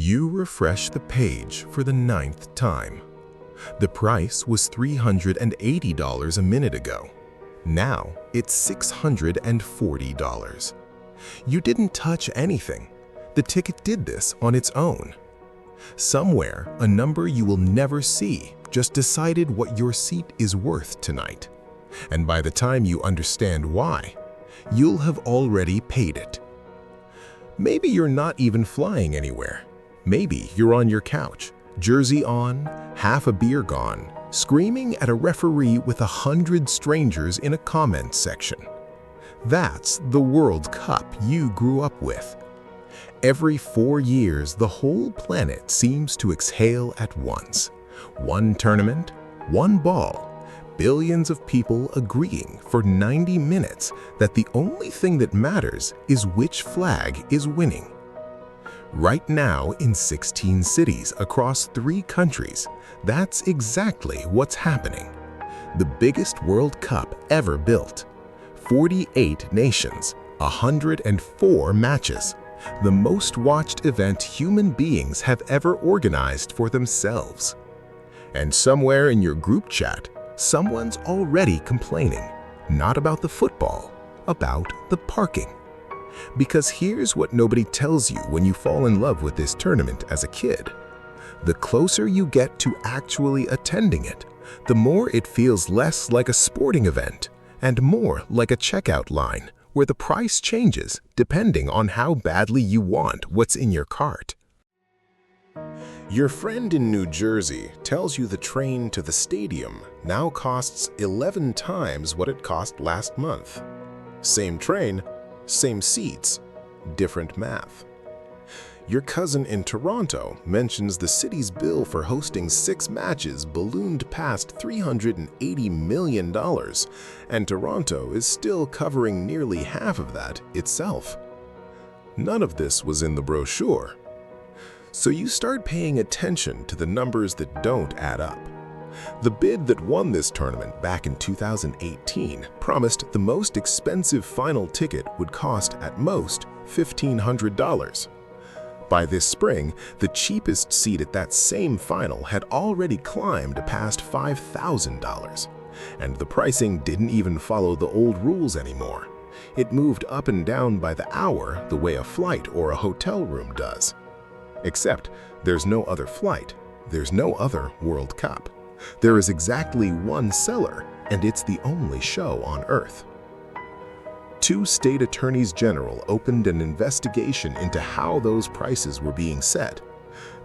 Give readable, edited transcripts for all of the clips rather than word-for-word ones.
You refresh the page for the 9th time. The price was $380 a minute ago. Now it's $640. You didn't touch anything. The ticket did this on its own. Somewhere, a number you will never see just decided what your seat is worth tonight. And by the time you understand why, you'll have already paid it. Maybe you're not even flying anywhere. Maybe you're on your couch, jersey on, half a beer gone, screaming at a referee with 100 strangers in a comment section. That's the World Cup you grew up with. Every 4 years, the whole planet seems to exhale at once. One tournament, one ball, billions of people agreeing for 90 minutes that the only thing that matters is which flag is winning. Right now, in 16 cities across 3 countries, that's exactly what's happening. The biggest World Cup ever built. 48 nations, 104 matches. The most watched event human beings have ever organized for themselves. And somewhere in your group chat, someone's already complaining, not about the football, about the parking. Because here's what nobody tells you when you fall in love with this tournament as a kid. The closer you get to actually attending it, the more it feels less like a sporting event and more like a checkout line where the price changes depending on how badly you want what's in your cart. Your friend in New Jersey tells you the train to the stadium now costs 11 times what it cost last month. Same train, same seats, different math. Your cousin in Toronto mentions the city's bill for hosting 6 matches ballooned past $380 million, and Toronto is still covering nearly half of that itself. None of this was in the brochure. So you start paying attention to the numbers that don't add up. The bid that won this tournament back in 2018 promised the most expensive final ticket would cost at most $1,500. By this spring, the cheapest seat at that same final had already climbed past $5,000. And the pricing didn't even follow the old rules anymore. It moved up and down by the hour the way a flight or a hotel room does. Except there's no other flight, there's no other World Cup. There is exactly one seller, and it's the only show on Earth. 2 state attorneys general opened an investigation into how those prices were being set.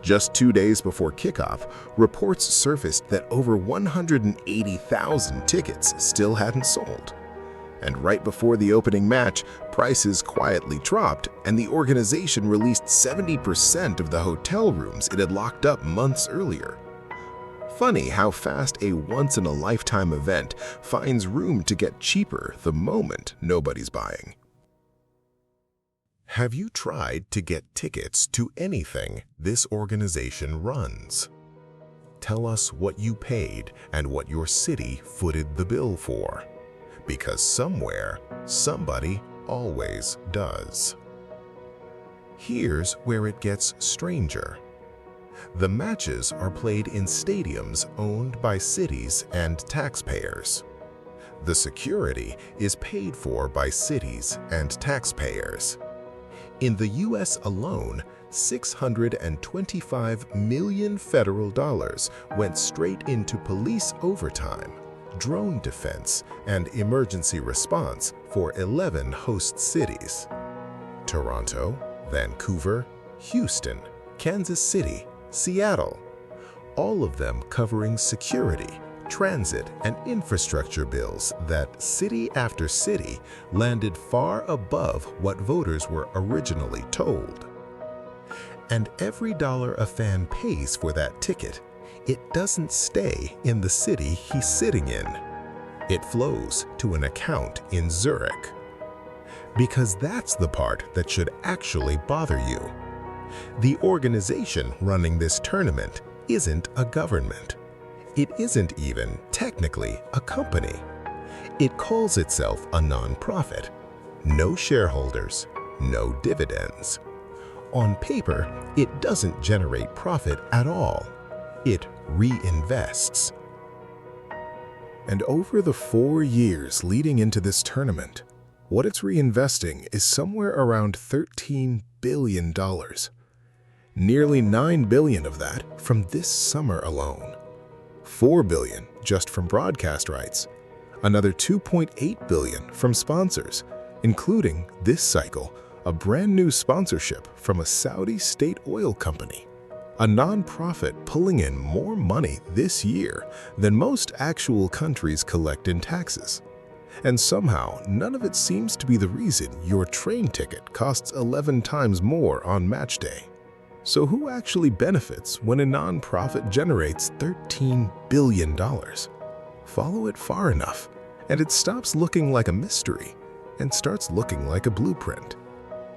Just 2 days before kickoff, reports surfaced that over 180,000 tickets still hadn't sold. And right before the opening match, prices quietly dropped, and the organization released 70% of the hotel rooms it had locked up months earlier. Funny how fast a once-in-a-lifetime event finds room to get cheaper the moment nobody's buying. Have you tried to get tickets to anything this organization runs? Tell us what you paid and what your city footed the bill for. Because somewhere, somebody always does. Here's where it gets stranger. The matches are played in stadiums owned by cities and taxpayers. The security is paid for by cities and taxpayers. In the US alone, $625 million federal dollars went straight into police overtime, drone defense, and emergency response for 11 host cities: Toronto, Vancouver, Houston, Kansas City, Seattle, all of them covering security, transit, and infrastructure bills that city after city landed far above what voters were originally told. And every dollar a fan pays for that ticket, it doesn't stay in the city he's sitting in. It flows to an account in Zurich. Because that's the part that should actually bother you. The organization running this tournament isn't a government. It isn't even technically a company. It calls itself a nonprofit. No shareholders, no dividends. On paper, it doesn't generate profit at all. It reinvests. And over the 4 years leading into this tournament, what it's reinvesting is somewhere around $13 billion. Nearly $9 billion of that from this summer alone. $4 billion just from broadcast rights. Another $2.8 billion from sponsors, including this cycle, a brand new sponsorship from a Saudi state oil company. A non-profit pulling in more money this year than most actual countries collect in taxes. And somehow, none of it seems to be the reason your train ticket costs 11 times more on match day. So who actually benefits when a non-profit generates $13 billion? Follow it far enough, and it stops looking like a mystery and starts looking like a blueprint.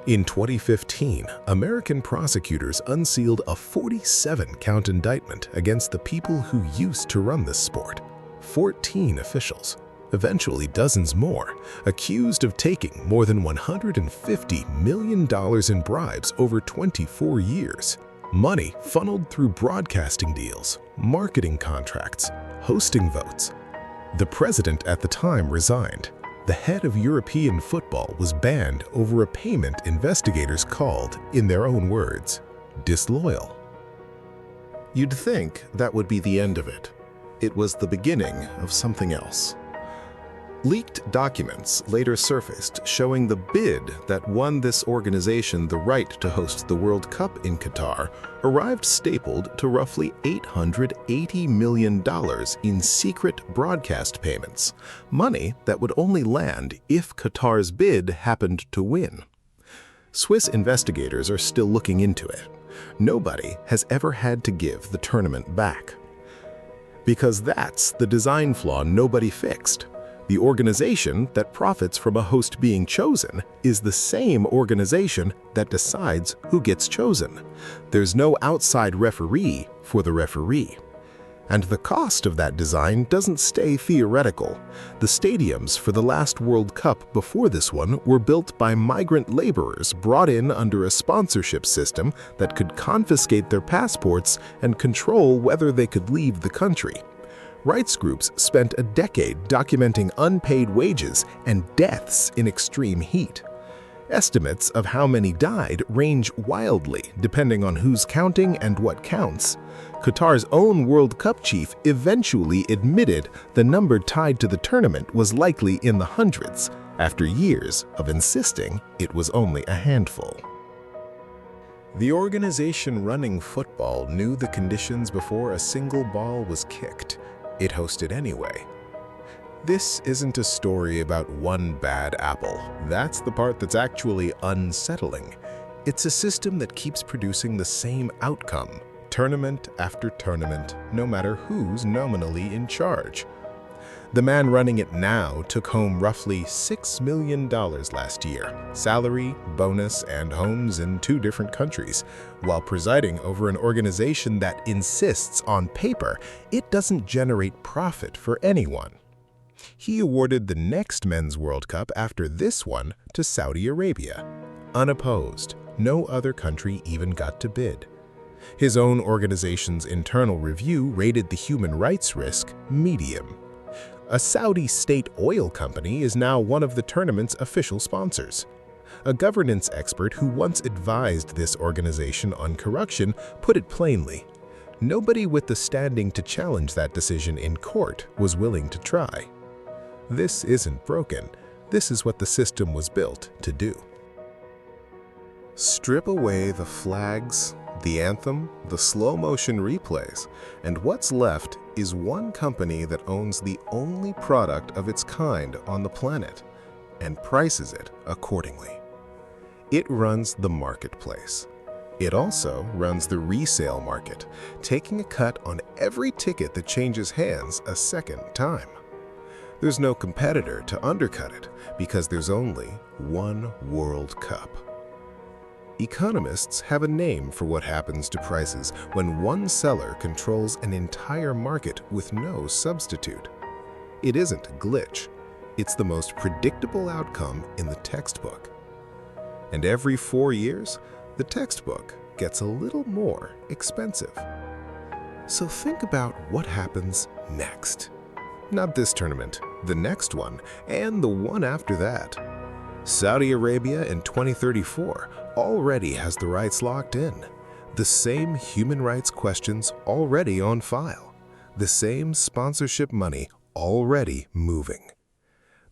In 2015, American prosecutors unsealed a 47-count indictment against the people who used to run this sport. 14 officials, eventually dozens more, accused of taking more than $150 million in bribes over 24 years. Money funneled through broadcasting deals, marketing contracts, hosting votes. The president at the time resigned. The head of European football was banned over a payment investigators called, in their own words, disloyal. You'd think that would be the end of it. It was the beginning of something else. Leaked documents later surfaced showing the bid that won this organization the right to host the World Cup in Qatar arrived stapled to roughly $880 million in secret broadcast payments, money that would only land if Qatar's bid happened to win. Swiss investigators are still looking into it. Nobody has ever had to give the tournament back. Because that's the design flaw nobody fixed. The organization that profits from a host being chosen is the same organization that decides who gets chosen. There's no outside referee for the referee. And the cost of that design doesn't stay theoretical. The stadiums for the last World Cup before this one were built by migrant laborers brought in under a sponsorship system that could confiscate their passports and control whether they could leave the country. Rights groups spent a decade documenting unpaid wages and deaths in extreme heat. Estimates of how many died range wildly depending on who's counting and what counts. Qatar's own World Cup chief eventually admitted the number tied to the tournament was likely in the hundreds, after years of insisting it was only a handful. The organization running football knew the conditions before a single ball was kicked. It hosted anyway. This isn't a story about one bad apple. That's the part that's actually unsettling. It's a system that keeps producing the same outcome, tournament after tournament, no matter who's nominally in charge. The man running it now took home roughly $6 million last year, salary, bonus, and homes in 2 different countries, while presiding over an organization that insists on paper it doesn't generate profit for anyone. He awarded the next Men's World Cup after this one to Saudi Arabia. Unopposed, no other country even got to bid. His own organization's internal review rated the human rights risk medium. A Saudi state oil company is now one of the tournament's official sponsors. A governance expert who once advised this organization on corruption put it plainly: nobody with the standing to challenge that decision in court was willing to try. This isn't broken. This is what the system was built to do. Strip away the flags, the anthem, the slow-motion replays, and what's left is one company that owns the only product of its kind on the planet and prices it accordingly. It runs the marketplace. It also runs the resale market, taking a cut on every ticket that changes hands a second time. There's no competitor to undercut it because there's only one World Cup. Economists have a name for what happens to prices when one seller controls an entire market with no substitute. It isn't a glitch. It's the most predictable outcome in the textbook. And every 4 years, the textbook gets a little more expensive. So think about what happens next. Not this tournament, the next one, and the one after that. Saudi Arabia in 2034 already has the rights locked in. The same human rights questions already on file. The same sponsorship money already moving.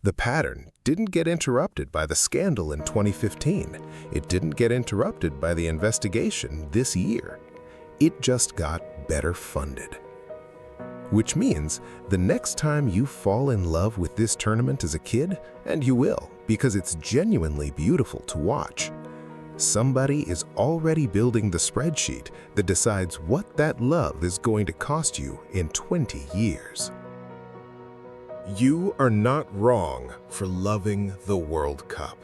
The pattern didn't get interrupted by the scandal in 2015. It didn't get interrupted by the investigation this year. It just got better funded. Which means the next time you fall in love with this tournament as a kid, and you will, because it's genuinely beautiful to watch, somebody is already building the spreadsheet that decides what that love is going to cost you in 20 years. You are not wrong for loving the World Cup.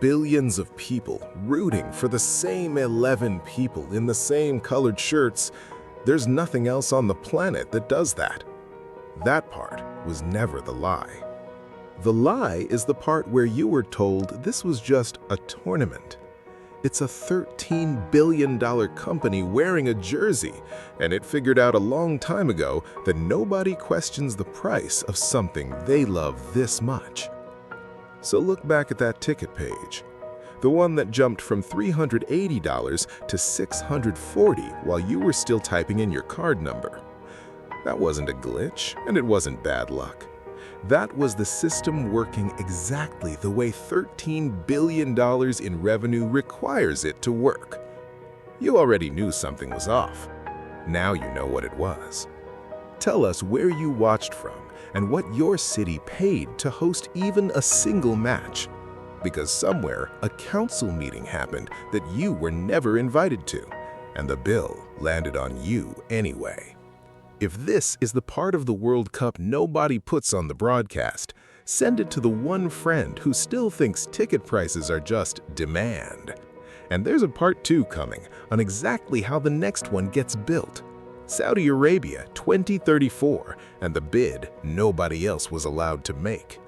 Billions of people rooting for the same 11 people in the same colored shirts. There's nothing else on the planet that does that. That part was never the lie. The lie is the part where you were told this was just a tournament. It's a $13 billion company wearing a jersey, and it figured out a long time ago that nobody questions the price of something they love this much. So look back at that ticket page, the one that jumped from $380 to $640 while you were still typing in your card number. That wasn't a glitch, and it wasn't bad luck. That was the system working exactly the way $13 billion in revenue requires it to work. You already knew something was off. Now you know what it was. Tell us where you watched from and what your city paid to host even a single match. Because somewhere a council meeting happened that you were never invited to, and the bill landed on you anyway. If this is the part of the World Cup nobody puts on the broadcast, send it to the one friend who still thinks ticket prices are just demand. And there's a part 2 coming on exactly how the next one gets built. Saudi Arabia 2034 and the bid nobody else was allowed to make.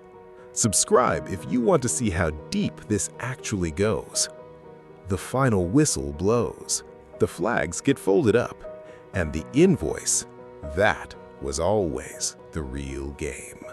Subscribe if you want to see how deep this actually goes. The final whistle blows, the flags get folded up, and the invoice, that was always the real game.